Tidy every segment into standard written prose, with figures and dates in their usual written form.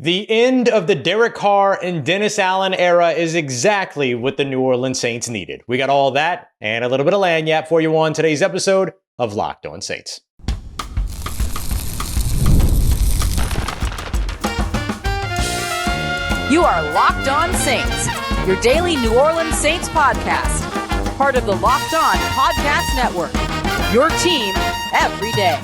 The end of the Derek Carr and Dennis Allen era is exactly what the New Orleans Saints needed. We got all that and a little bit of lagniappe for you on today's episode of Locked On Saints. You are Locked On Saints, your daily New Orleans Saints podcast. Part of the Locked On Podcast Network, your team every day.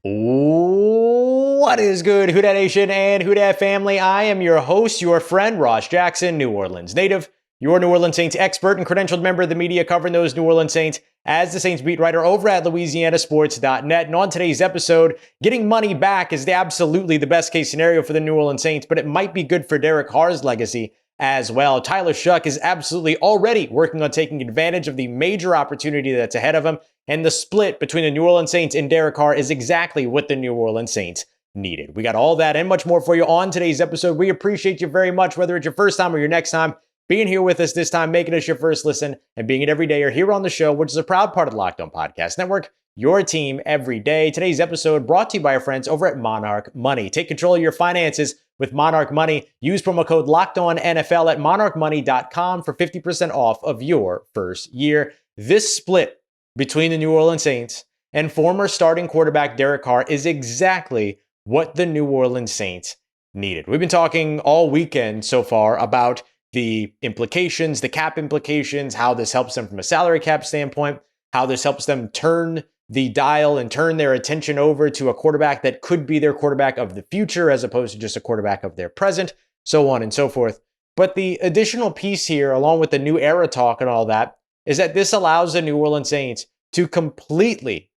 What is good, Who Dat Nation and Who Dat family? I am your host, your friend, Ross Jackson, New Orleans native, your New Orleans Saints expert and credentialed member of the media covering those New Orleans Saints as the Saints beat writer over at LouisianaSports.net. And on today's episode, getting money back is absolutely the best case scenario for the New Orleans Saints, but it might be good for Derek Carr's legacy as well. Tyler Shough is absolutely already working on taking advantage of the major opportunity that's ahead of him, and the split between the New Orleans Saints and Derek Carr is exactly what the New Orleans Saints needed. We got all that and much more for you on today's episode. We appreciate you very much, whether it's your first time or your next time, being here with us this time, making us your first listen, and being it every day or here on the show, which is a proud part of the Locked On Podcast Network, your team every day. Today's episode brought to you by our friends over at Monarch Money. Take control of your finances with Monarch Money. Use promo code LOCKEDONNFL at monarchmoney.com for 50% off of your first year. This split between the New Orleans Saints and former starting quarterback Derek Carr is exactly what the New Orleans Saints needed. We've been talking all weekend so far about the implications, the cap implications, how this helps them from a salary cap standpoint, how this helps them turn the dial and turn their attention over to a quarterback that could be their quarterback of the future as opposed to just a quarterback of their present, so on and so forth. But the additional piece here, along with the new era talk and all that, is that this allows the New Orleans Saints to completely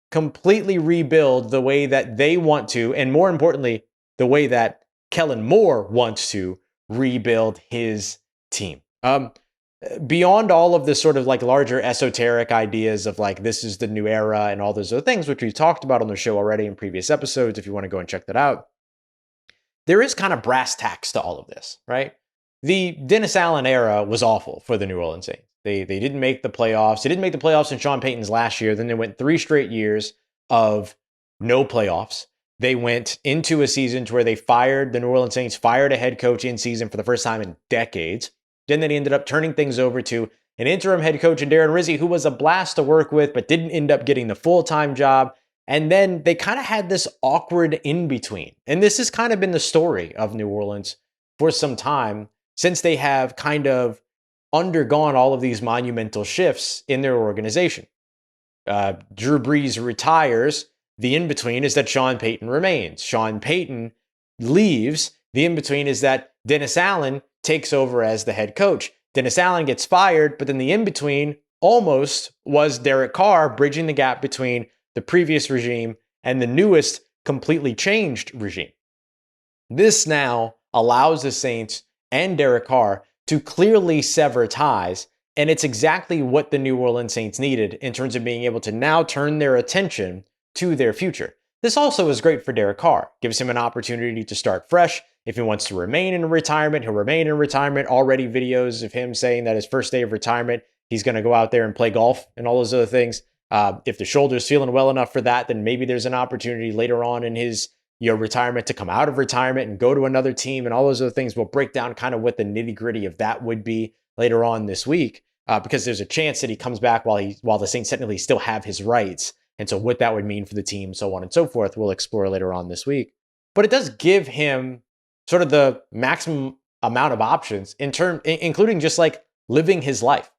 rebuild the way that they want to, and more importantly, the way that Kellen Moore wants to rebuild his team. Beyond all of the sort of like larger esoteric ideas of like, this is the new era and all those other things, which we've talked about on the show already in previous episodes, if you want to go and check that out, there is kind of brass tacks to all of this, right? The Dennis Allen era was awful for the New Orleans Saints. They didn't make the playoffs. They didn't make the playoffs in Sean Payton's last year. Then they went 3 straight years of no playoffs. They went into a season to where the New Orleans Saints fired a head coach in season for the first time in decades. Then they ended up turning things over to an interim head coach in Darren Rizzi, who was a blast to work with, but didn't end up getting the full-time job. And then they kind of had this awkward in-between. And this has kind of been the story of New Orleans for some time, since they have kind of undergone all of these monumental shifts in their organization. Drew Brees retires. The in-between is that Sean Payton remains. Sean Payton leaves. The in-between is that Dennis Allen takes over as the head coach. Dennis Allen gets fired, but then the in-between almost was Derek Carr, bridging the gap between the previous regime and the newest, completely changed regime. This now allows the Saints and Derek Carr to clearly sever ties, and it's exactly what the New Orleans Saints needed in terms of being able to now turn their attention to their future. This also is great for Derek Carr. Gives him an opportunity to start fresh. If he wants to remain in retirement, he'll remain in retirement. Already videos of him saying that his first day of retirement, he's going to go out there and play golf and all those other things. If the shoulder's feeling well enough for that, then maybe there's an opportunity later on in his retirement to come out of retirement and go to another team, and all those other things. We'll break down kind of what the nitty gritty of that would be later on this week, because there's a chance that he comes back while the Saints technically still have his rights. And so what that would mean for the team, so on and so forth, we'll explore later on this week. But it does give him sort of the maximum amount of options including just like living his life.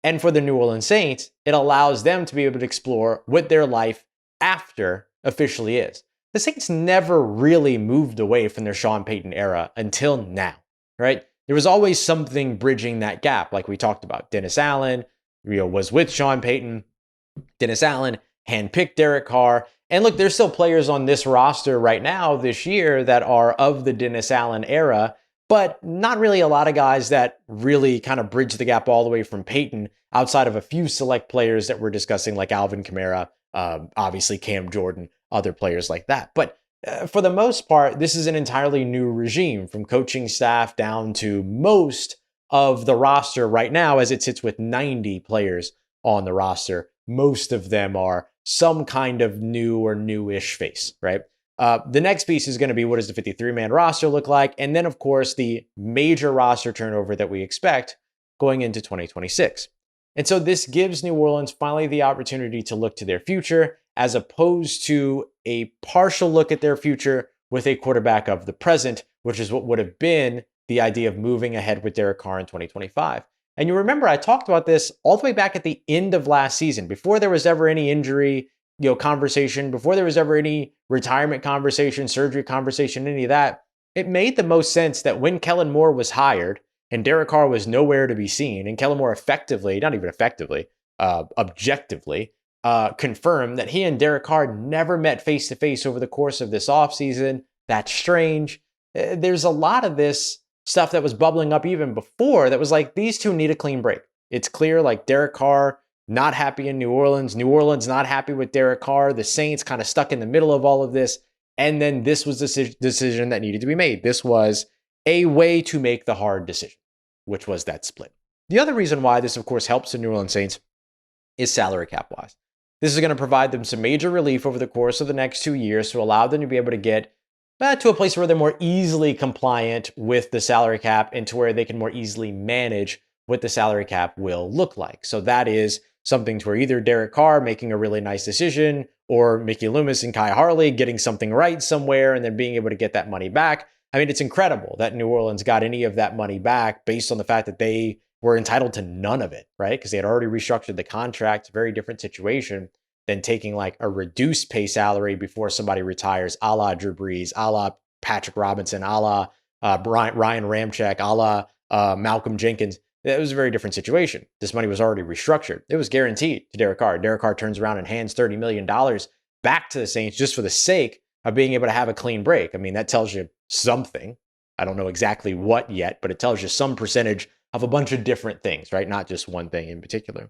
And for the New Orleans Saints, it allows them to be able to explore what their life after officially is. The Saints never really moved away from their Sean Payton era until now, right? There was always something bridging that gap, like we talked about. Dennis Allen, was with Sean Payton. Dennis Allen handpicked Derek Carr. And look, there's still players on this roster right now this year that are of the Dennis Allen era, but not really a lot of guys that really kind of bridge the gap all the way from Payton, outside of a few select players that we're discussing, like Alvin Kamara, obviously Cam Jordan, other players like that. But for the most part, this is an entirely new regime, from coaching staff down to most of the roster right now, as it sits with 90 players on the roster. Most of them are some kind of new or newish face, right? The next piece is going to be, what does the 53-man roster look like? And then, of course, the major roster turnover that we expect going into 2026. And so this gives New Orleans finally the opportunity to look to their future, as opposed to a partial look at their future with a quarterback of the present, which is what would have been the idea of moving ahead with Derek Carr in 2025. And you remember I talked about this all the way back at the end of last season, before there was ever any injury conversation, before there was ever any retirement conversation, surgery conversation, any of that. It made the most sense that when Kellen Moore was hired and Derek Carr was nowhere to be seen, and Kellen Moore objectively confirmed that he and Derek Carr never met face to face over the course of this offseason. That's strange. There's a lot of this stuff that was bubbling up even before that was like, these two need a clean break. It's clear, like Derek Carr not happy in New Orleans not happy with Derek Carr, the Saints kind of stuck in the middle of all of this. And then this was the decision that needed to be made. This was a way to make the hard decision, which was that split. The other reason why this, of course, helps the New Orleans Saints is salary cap wise. This is going to provide them some major relief over the course of the next 2 years to allow them to be able to get to a place where they're more easily compliant with the salary cap and to where they can more easily manage what the salary cap will look like. So that is something to where either Derek Carr making a really nice decision or Mickey Loomis and Kai Harley getting something right somewhere and then being able to get that money back. I mean, it's incredible that New Orleans got any of that money back based on the fact that they were entitled to none of it, right? Because they had already restructured the contract. Very different situation than taking like a reduced pay salary before somebody retires, a la Drew Brees, a la Patrick Robinson, a la Ryan Ramczyk, a la Malcolm Jenkins. It was a very different situation. This money was already restructured. It was guaranteed to Derek Carr. Derek Carr turns around and hands $30 million back to the Saints just for the sake of being able to have a clean break. I mean, that tells you something. I don't know exactly what yet, but it tells you some percentage of a bunch of different things, right? Not just one thing in particular.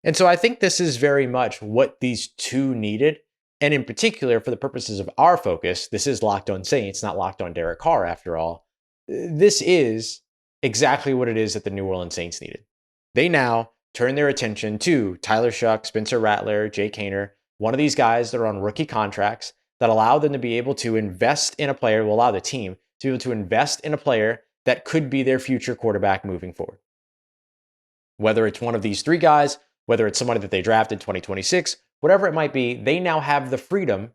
And so I think this is very much what these two needed. And in particular, for the purposes of our focus, this is Locked On Saints, not Locked On Derek Carr after all. This is exactly what it is that the New Orleans Saints needed. They now turn their attention to Tyler Shough, Spencer Rattler, Jake Haener, one of these guys that are on rookie contracts that allow them to be able to invest in a player, will allow the team to be able to invest in a player that could be their future quarterback moving forward. Whether it's one of these three guys, whether it's somebody that they drafted in 2026, whatever it might be, they now have the freedom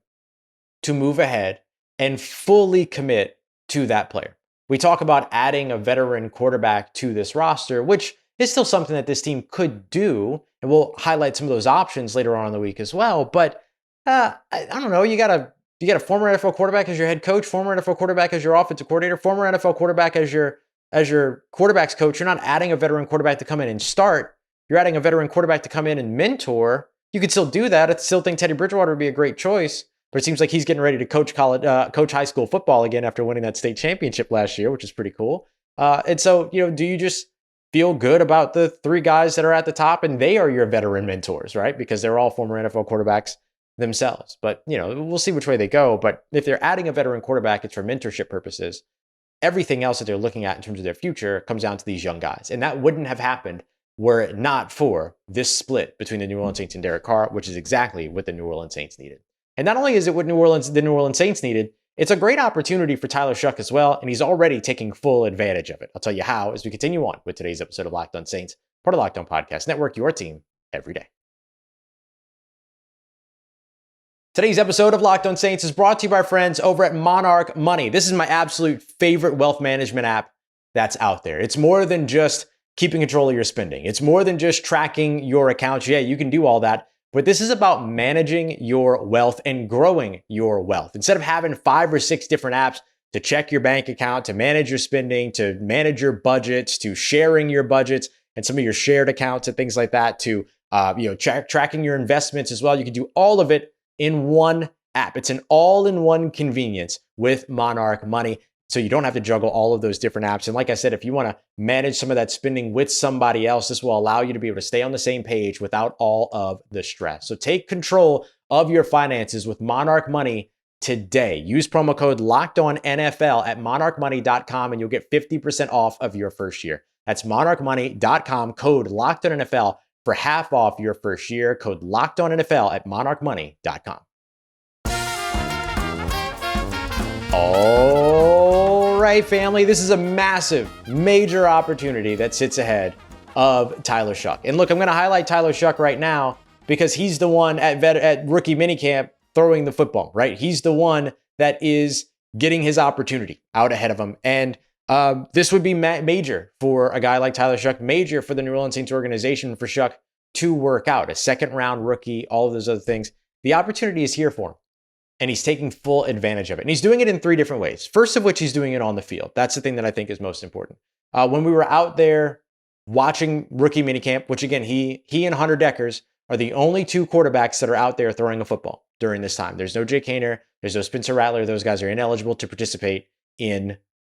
to move ahead and fully commit to that player. We talk about adding a veteran quarterback to this roster, which is still something that this team could do, and we'll highlight some of those options later on in the week as well. But I don't know, you got a former NFL quarterback as your head coach, former NFL quarterback as your offensive coordinator, former NFL quarterback as your quarterback's coach. You're not adding a veteran quarterback to come in and start. You're adding a veteran quarterback to come in and mentor. You could still do that. I still think Teddy Bridgewater would be a great choice. But it seems like he's getting ready to coach high school football again after winning that state championship last year, which is pretty cool. And so, do you just feel good about the three guys that are at the top and they are your veteran mentors, right? Because they're all former NFL quarterbacks themselves. But, we'll see which way they go. But if they're adding a veteran quarterback, it's for mentorship purposes. Everything else that they're looking at in terms of their future comes down to these young guys. And that wouldn't have happened were it not for this split between the New Orleans Saints and Derek Carr, which is exactly what the New Orleans Saints needed. And not only is it what the New Orleans Saints needed, it's a great opportunity for Tyler Shough as well, and he's already taking full advantage of it. I'll tell you how as we continue on with today's episode of Locked On Saints, part of Locked On Podcast Network, your team every day. Today's episode of Locked On Saints is brought to you by our friends over at Monarch Money. This is my absolute favorite wealth management app that's out there. It's more than just keeping control of your spending. It's more than just tracking your accounts. Yeah, you can do all that. But this is about managing your wealth and growing your wealth. Instead of having 5 or 6 different apps to check your bank account, to manage your spending, to manage your budgets, to sharing your budgets and some of your shared accounts and things like that, to tracking your investments as well. You can do all of it in one app. It's an all-in-one convenience with Monarch Money. So you don't have to juggle all of those different apps. And like I said, if you want to manage some of that spending with somebody else, this will allow you to be able to stay on the same page without all of the stress. So take control of your finances with Monarch Money today. Use promo code LOCKEDONNFL at monarchmoney.com and you'll get 50% off of your first year. That's monarchmoney.com, code LOCKEDONNFL for half off your first year. Code LOCKEDONNFL at monarchmoney.com. All right, family, this is a massive, major opportunity that sits ahead of Tyler Shough. And look, I'm going to highlight Tyler Shough right now because he's the one at rookie minicamp throwing the football, right? He's the one that is getting his opportunity out ahead of him. And this would be major for a guy like Tyler Shough, major for the New Orleans Saints organization, for Shough to work out. A second-round rookie, all of those other things. The opportunity is here for him. And he's taking full advantage of it. And he's doing it in 3 different ways. First of which, he's doing it on the field. That's the thing that I think is most important. When we were out there watching rookie minicamp, which again, he and Hunter Deckers are the only 2 quarterbacks that are out there throwing a football during this time. There's no Jake Haener. There's no Spencer Rattler. Those guys are ineligible to participate in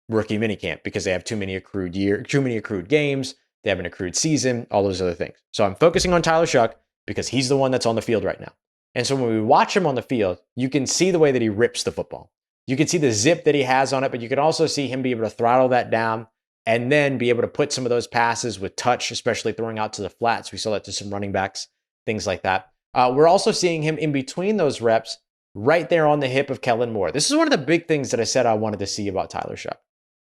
rookie minicamp because they have too many accrued games. They have an accrued season, all those other things. So I'm focusing on Tyler Shough because he's the one that's on the field right now. And so when we watch him on the field, you can see the way that he rips the football. You can see the zip that he has on it, but you can also see him be able to throttle that down and then be able to put some of those passes with touch, especially throwing out to the flats. We saw that to some running backs, things like that. We're also seeing him in between those reps right there on the hip of Kellen Moore. This is one of the big things that I said I wanted to see about Tyler Shough.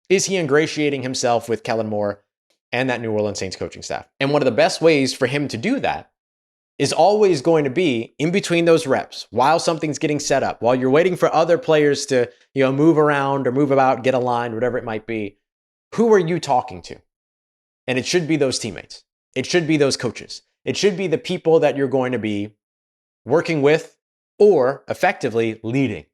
Is he ingratiating himself with Kellen Moore and that New Orleans Saints coaching staff? And one of the best ways for him to do that is always going to be in between those reps while something's getting set up, while you're waiting for other players to, move around or move about, get aligned, whatever it might be. Who are you talking to? And it should be those teammates. It should be those coaches. It should be the people that you're going to be working with or effectively leading.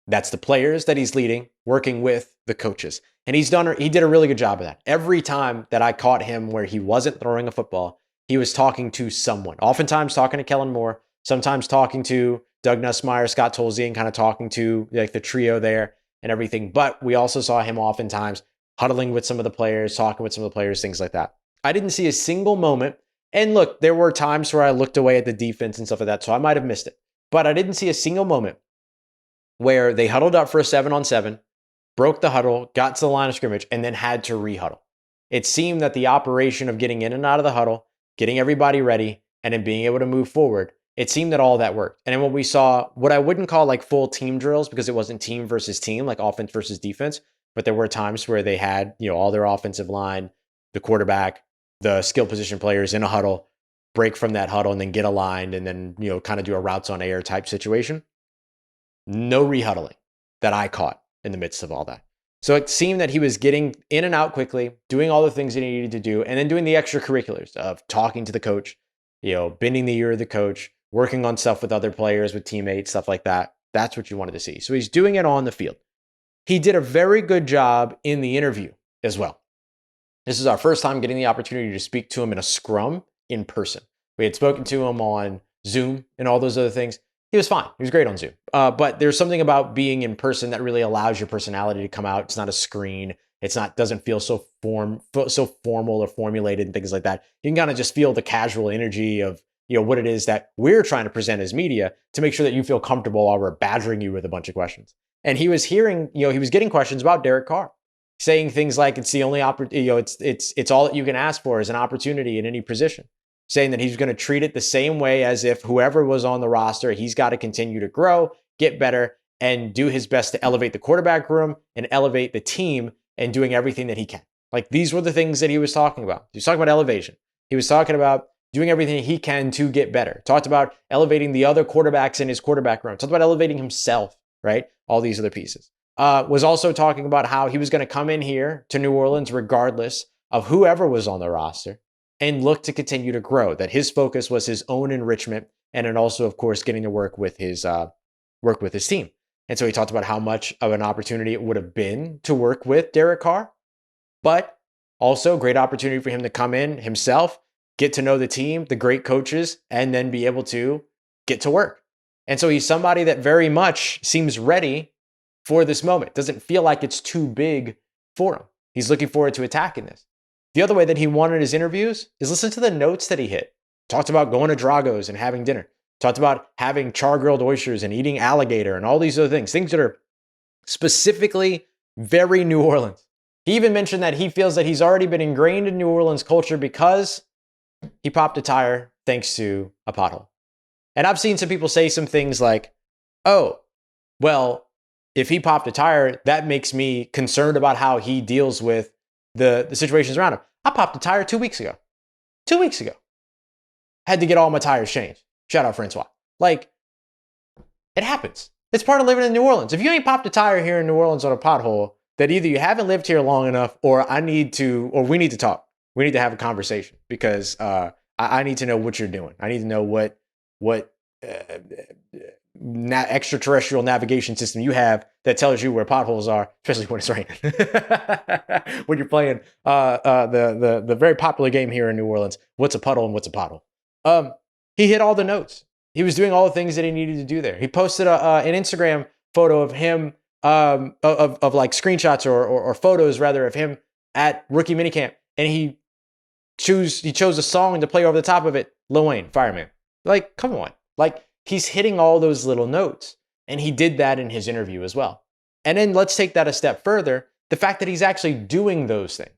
That's the players that he's leading, working with the coaches. And he did a really good job of that. Every time that I caught him where he wasn't throwing a football, he was talking to someone, oftentimes talking to Kellen Moore, sometimes talking to Doug Nussmeier, Scott Tolzien, kind of talking to like the trio there and everything. But we also saw him oftentimes huddling with some of the players, talking with some of the players, things like that. I didn't see a single moment. And look, there were times where I looked away at the defense and stuff like that, so I might have missed it. But I didn't see a single moment where they huddled up for a 7-on-7, broke the huddle, got to the line of scrimmage, and then had to re-huddle. It seemed that the operation of getting in and out of the huddle, getting everybody ready, and then being able to move forward, it seemed that all that worked. And then when we saw what I wouldn't call like full team drills, because it wasn't team versus team, like offense versus defense, but there were times where they had, all their offensive line, the quarterback, the skill position players in a huddle, break from that huddle and then get aligned and then, kind of do a routes on air type situation. No rehuddling that I caught in the midst of all that. So it seemed that he was getting in and out quickly, doing all the things that he needed to do, and then doing the extracurriculars of talking to the coach, bending the ear of the coach, working on stuff with other players, with teammates, stuff like that. That's what you wanted to see. So he's doing it on the field. He did a very good job in the interview as well. This is our first time getting the opportunity to speak to him in a scrum in person. We had spoken to him on Zoom and all those other things. He was fine. He was great on Zoom. But there's something about being in person that really allows your personality to come out. It's not a screen. Doesn't feel so formal or formulated and things like that. You can kind of just feel the casual energy of, what it is that we're trying to present as media to make sure that you feel comfortable while we're badgering you with a bunch of questions. And he was hearing, he was getting questions about Derek Carr, saying things like it's the only it's all that you can ask for is an opportunity in any position. Saying that he's going to treat it the same way as if whoever was on the roster, he's got to continue to grow, get better, and do his best to elevate the quarterback room and elevate the team and doing everything that he can. Like these were the things that he was talking about. He was talking about elevation. He was talking about doing everything he can to get better. Talked about elevating the other quarterbacks in his quarterback room. Talked about elevating himself, right? All these other pieces. Was also talking about how he was going to come in here to New Orleans regardless of whoever was on the roster and look to continue to grow, that his focus was his own enrichment and then also, of course, getting to work with his team. And so he talked about how much of an opportunity it would have been to work with Derek Carr, but also great opportunity for him to come in himself, get to know the team, the great coaches, and then be able to get to work. And so he's somebody that very much seems ready for this moment. Doesn't feel like it's too big for him. He's looking forward to attacking this. The other way that he wanted his interviews is listen to the notes that he hit. Talked about going to Drago's and having dinner. Talked about having char-grilled oysters and eating alligator and all these other things that are specifically very New Orleans. He even mentioned that he feels that he's already been ingrained in New Orleans culture because he popped a tire thanks to a pothole. And I've seen some people say some things like, oh, well, if he popped a tire, that makes me concerned about how he deals with the situations around him. I popped a tire 2 weeks ago. 2 weeks ago. Had to get all my tires changed. Shout out Francois. Like, it happens. It's part of living in New Orleans. If you ain't popped a tire here in New Orleans on a pothole, that either you haven't lived here long enough, or we need to talk. We need to have a conversation, because I need to know what you're doing. I need to know what extraterrestrial navigation system you have that tells you where potholes are, especially when it's raining. When you're playing the very popular game here in New Orleans, what's a puddle and what's a pothole? He hit all the notes. He was doing all the things that he needed to do there. He posted an Instagram photo of him, of like screenshots or photos rather of him at rookie minicamp, and he chose a song to play over the top of it. Lil Wayne, Fireman. Like, come on. Like, he's hitting all those little notes, and he did that in his interview as well. And then let's take that a step further. The fact that he's actually doing those things,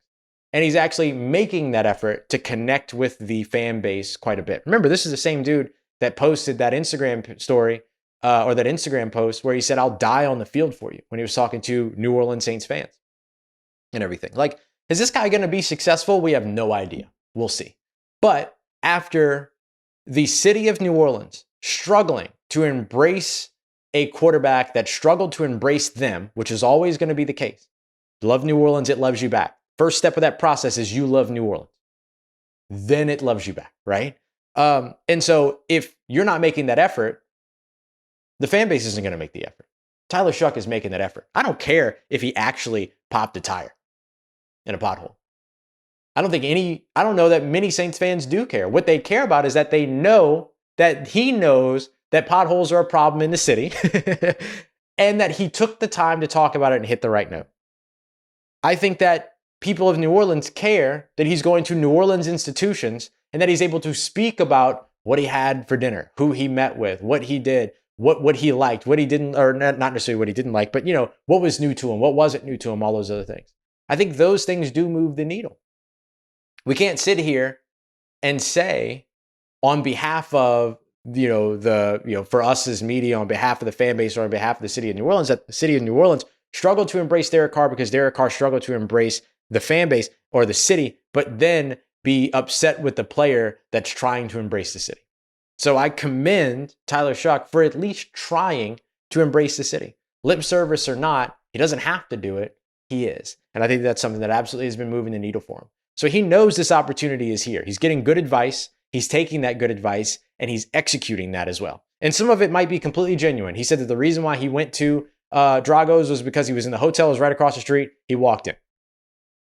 and he's actually making that effort to connect with the fan base quite a bit. Remember, this is the same dude that posted that Instagram story or that Instagram post where he said, "I'll die on the field for you," when he was talking to New Orleans Saints fans and everything. Like, is this guy going to be successful? We have no idea. We'll see. But after the city of New Orleans struggling to embrace a quarterback that struggled to embrace them, which is always going to be the case. Love New Orleans, it loves you back. First step of that process is you love New Orleans. Then it loves you back, right? And so if you're not making that effort, the fan base isn't going to make the effort. Tyler Shough is making that effort. I don't care if he actually popped a tire in a pothole. I don't know that many Saints fans do care. What they care about is that they know that he knows that potholes are a problem in the city and that he took the time to talk about it and hit the right note. I think that people of New Orleans care that he's going to New Orleans institutions and that he's able to speak about what he had for dinner, who he met with, what he did, what he liked, what he didn't, or not necessarily what he didn't like, but what was new to him, what wasn't new to him, all those other things. I think those things do move the needle. We can't sit and say on behalf of, for us as media, on behalf of the fan base or on behalf of the city of New Orleans, that the city of New Orleans struggled to embrace Derek Carr because Derek Carr struggled to embrace the fan base or the city, but then be upset with the player that's trying to embrace the city. So I commend Tyler Shough for at least trying to embrace the city. Lip service or not, he doesn't have to do it. He is. And I think that's something that absolutely has been moving the needle for him. So he knows this opportunity is here. He's getting good advice. He's taking that good advice and he's executing that as well. And some of it might be completely genuine. He said that the reason why he went to Drago's was because he was in the hotel, it was right across the street. He walked in.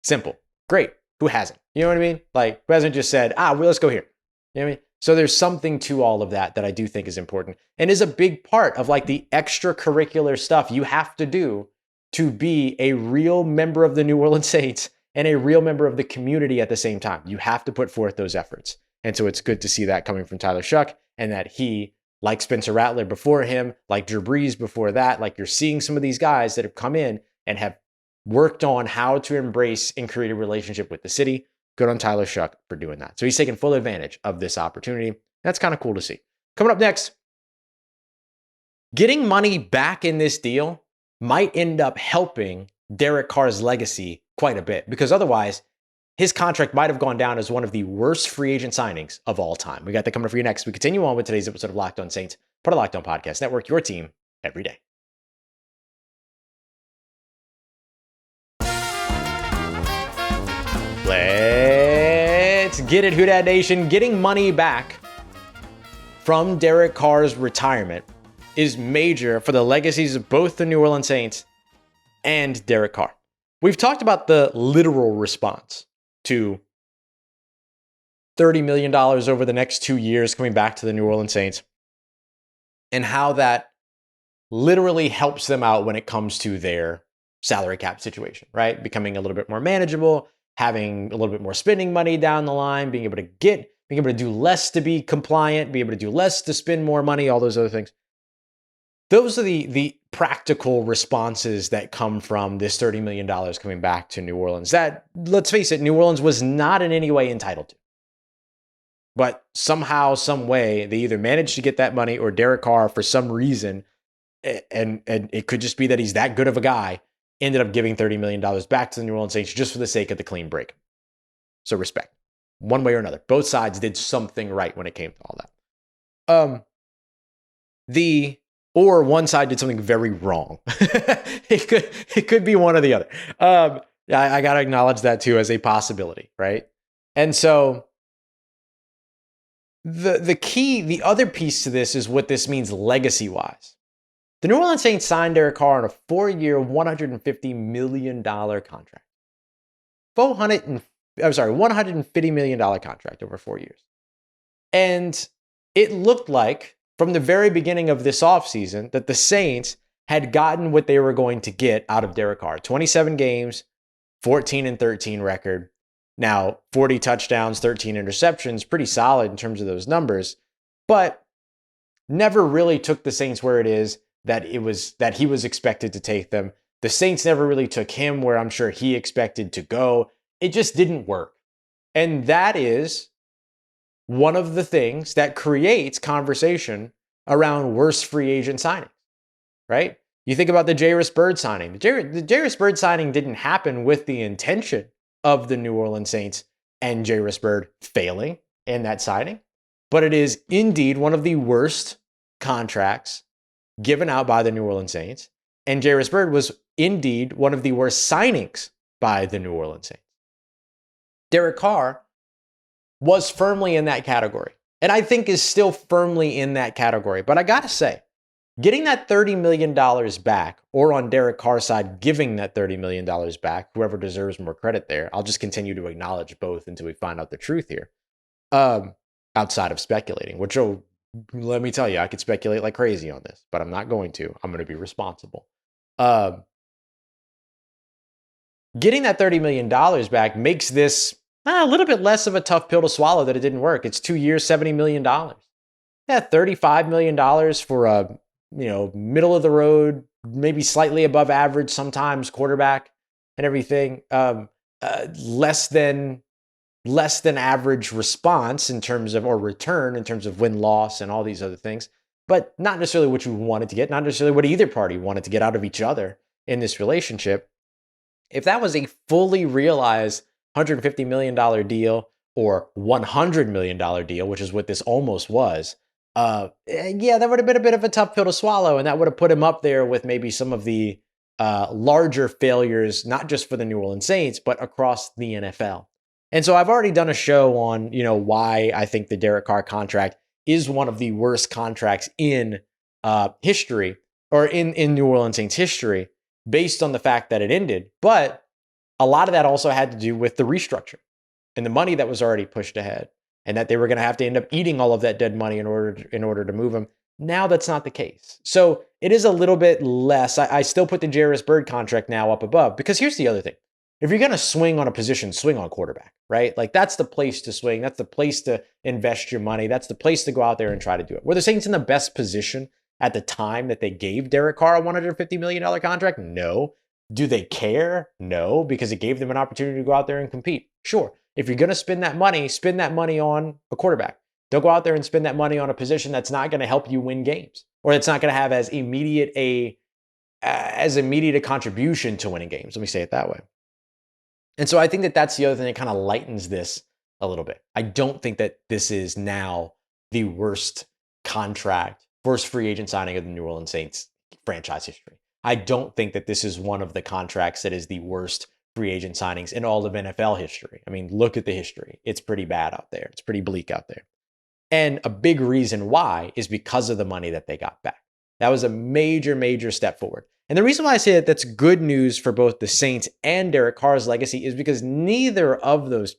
Simple. Great. Who hasn't? You know what I mean? Like, who hasn't just said, well, let's go here. You know what I mean? So there's something to all of that I do think is important and is a big part of like the extracurricular stuff you have to do to be a real member of the New Orleans Saints and a real member of the community at the same time. You have to put forth those efforts. And so it's good to see that coming from Tyler Shough and that he, like Spencer Rattler before him, like Drew Brees before that, like you're seeing some of these guys that have come in and have worked on how to embrace and create a relationship with the city. Good on Tyler Shough for doing that. So he's taking full advantage of this opportunity. That's kind of cool to see. Coming up next, getting money back in this deal might end up helping Derek Carr's legacy quite a bit, because otherwise his contract might have gone down as one of the worst free agent signings of all time. We got that coming up for you next. We continue on with today's episode of Locked On Saints, part of Locked On Podcast Network, your team every day. Let's get it, Who Dat Nation. Getting money back from Derek Carr's retirement is major for the legacies of both the New Orleans Saints and Derek Carr. We've talked about the literal response to $30 million over the next 2 years coming back to the New Orleans Saints and how that literally helps them out when it comes to their salary cap situation, right? Becoming a little bit more manageable, having a little bit more spending money down the line, being able to do less to be compliant, be able to do less to spend more money, all those other things. Those are the practical responses that come from this $30 million coming back to New Orleans that, let's face it, New Orleans was not in any way entitled to. But somehow, some way, they either managed to get that money or Derek Carr, for some reason, and it could just be that he's that good of a guy, ended up giving $30 million back to the New Orleans Saints just for the sake of the clean break. So respect, one way or another. Both sides did something right when it came to all that. Or one side did something very wrong. it could be one or the other. I got to acknowledge that too as a possibility, right? And so the other piece to this is what this means legacy-wise. The New Orleans Saints signed Derek Carr on a 4-year, $150 million contract. $150 million contract over 4 years. And it looked like from the very beginning of this offseason that the Saints had gotten what they were going to get out of Derek Carr. 27 games, 14-13 record. Now, 40 touchdowns, 13 interceptions, pretty solid in terms of those numbers, but never really took the Saints where it is that he was expected to take them. The Saints never really took him where I'm sure he expected to go. It just didn't work. And that is one of the things that creates conversation around worst free agent signings, right? You think about the Jairus Byrd signing. The Jairus Byrd signing didn't happen with the intention of the New Orleans Saints and Jairus Byrd failing in that signing, but it is indeed one of the worst contracts given out by the New Orleans Saints, and Jairus Byrd was indeed one of the worst signings by the New Orleans Saints. Derek Carr was firmly in that category, and I think is still firmly in that category. But I gotta say, getting that $30 million back, or on Derek Carr's side, giving that $30 million back, whoever deserves more credit there, I'll just continue to acknowledge both until we find out the truth here, outside of speculating, which, let me tell you, I could speculate like crazy on this, but I'm not going to. I'm going to be responsible. Getting that $30 million back makes this a little bit less of a tough pill to swallow that it didn't work. It's 2 years, $70 million. Yeah, $35 million for a middle of the road, maybe slightly above average sometimes quarterback and everything. Less than average response in terms of, or return in terms of win-loss and all these other things, but not necessarily what you wanted to get, not necessarily what either party wanted to get out of each other in this relationship. If that was a fully realized $150 million deal or $100 million deal, which is what this almost was, that would have been a bit of a tough pill to swallow, and that would have put him up there with maybe some of the larger failures, not just for the New Orleans Saints, but across the NFL. And so I've already done a show on, why I think the Derek Carr contract is one of the worst contracts in history, or in New Orleans Saints history, based on the fact that it ended. But a lot of that also had to do with the restructure and the money that was already pushed ahead, and that they were going to have to end up eating all of that dead money in order to move him. Now that's not the case. So it is a little bit less. I still put the Jairus Byrd contract now up above, because here's the other thing. If you're going to swing on a position, swing on quarterback, right? Like, that's the place to swing. That's the place to invest your money. That's the place to go out there and try to do it. Were the Saints in the best position at the time that they gave Derek Carr a $150 million contract? No. Do they care? No, because it gave them an opportunity to go out there and compete. Sure. If you're going to spend that money on a quarterback. Don't go out there and spend that money on a position that's not going to help you win games, or that's not going to have as immediate a contribution to winning games. Let me say it that way. And so I think that that's the other thing that kind of lightens this a little bit. I don't think that this is now the worst free agent signing of the New Orleans Saints franchise history. I don't think that this is one of the contracts that is the worst free agent signings in all of NFL history. I mean, look at the history. It's pretty bad out there. It's pretty bleak out there. And a big reason why is because of the money that they got back. That was a major, major step forward. And the reason why I say that that's good news for both the Saints and Derek Carr's legacy is because neither of those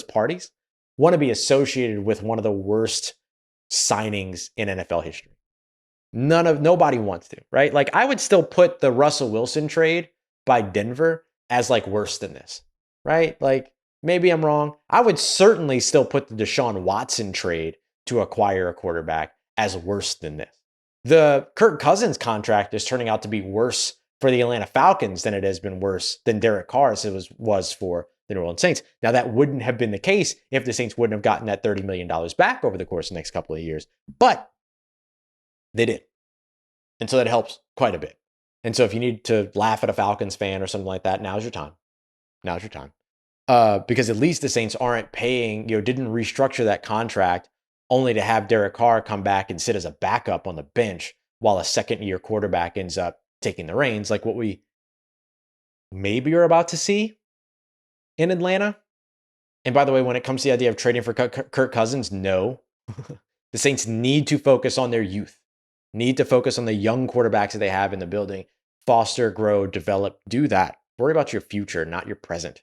parties want to be associated with one of the worst signings in NFL history. Nobody wants to, right? Like, I would still put the Russell Wilson trade by Denver as like worse than this, right? Like, maybe I'm wrong. I would certainly still put the Deshaun Watson trade to acquire a quarterback as worse than this. The Kirk Cousins contract is turning out to be worse for the Atlanta Falcons than it has been worse than Derek Carr's was for the New Orleans Saints. Now, that wouldn't have been the case if the Saints wouldn't have gotten that $30 million back over the course of the next couple of years, but they did. And so that helps quite a bit. And so if you need to laugh at a Falcons fan or something like that, now's your time. Now's your time. Because at least the Saints aren't paying, didn't restructure that contract only to have Derek Carr come back and sit as a backup on the bench while a second-year quarterback ends up taking the reins, like what we maybe are about to see in Atlanta. And by the way, when it comes to the idea of trading for Kirk Cousins, no. The Saints need to focus on their youth, need to focus on the young quarterbacks that they have in the building. Foster, grow, develop, do that. Worry about your future, not your present.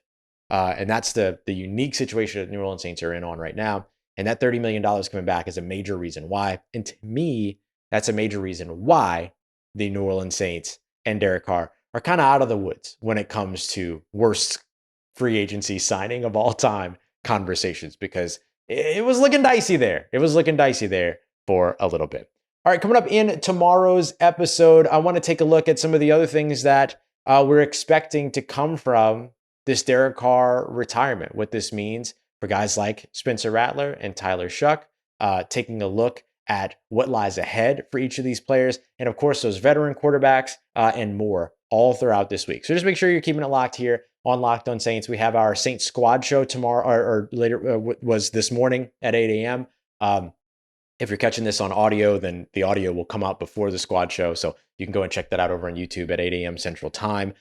And that's the unique situation that New Orleans Saints are in on right now. And that $30 million coming back is a major reason why. And to me, that's a major reason why the New Orleans Saints and Derek Carr are kind of out of the woods when it comes to worst free agency signing of all time conversations, because it was looking dicey there. It was looking dicey there for a little bit. All right, coming up in tomorrow's episode, I want to take a look at some of the other things that we're expecting to come from this Derek Carr retirement, what this means for guys like Spencer Rattler and Tyler Shough, taking a look at what lies ahead for each of these players, and of course, those veteran quarterbacks and more all throughout this week. So just make sure you're keeping it locked here on Locked On Saints. We have our Saints squad show tomorrow, or later, was this morning at 8 a.m. If you're catching this on audio, then the audio will come out before the squad show. So you can go and check that out over on YouTube at 8 a.m. Central Time.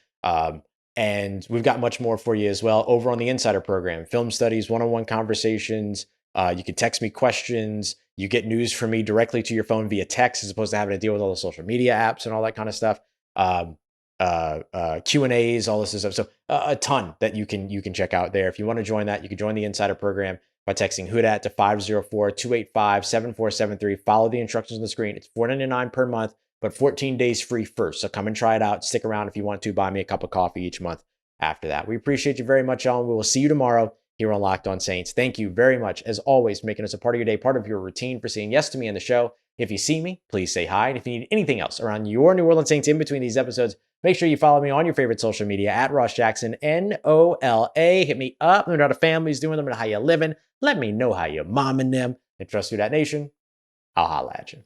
And we've got much more for you as well over on the Insider program, film studies, one-on-one conversations. You can text me questions. You get news from me directly to your phone via text, as opposed to having to deal with all the social media apps and all that kind of stuff. Q&As, all this stuff. So a ton that you can check out there. If you want to join that, you can join the Insider program by texting Who Dat to 504-285-7473. Follow the instructions on the screen. It's $4.99 per month, but 14 days free first. So come and try it out. Stick around if you want to. Buy me a cup of coffee each month after that. We appreciate you very much, y'all. We will see you tomorrow here on Locked On Saints. Thank you very much, as always, for making us a part of your day, part of your routine, for saying yes to me on the show. If you see me, please say hi. And if you need anything else around your New Orleans Saints in between these episodes, make sure you follow me on your favorite social media at Ross Jackson, NOLA. Hit me up. Let me know how the family's doing. Let me know how you're living. Let me know how you're momming them. And trust Who Dat Nation, I'll holla at you.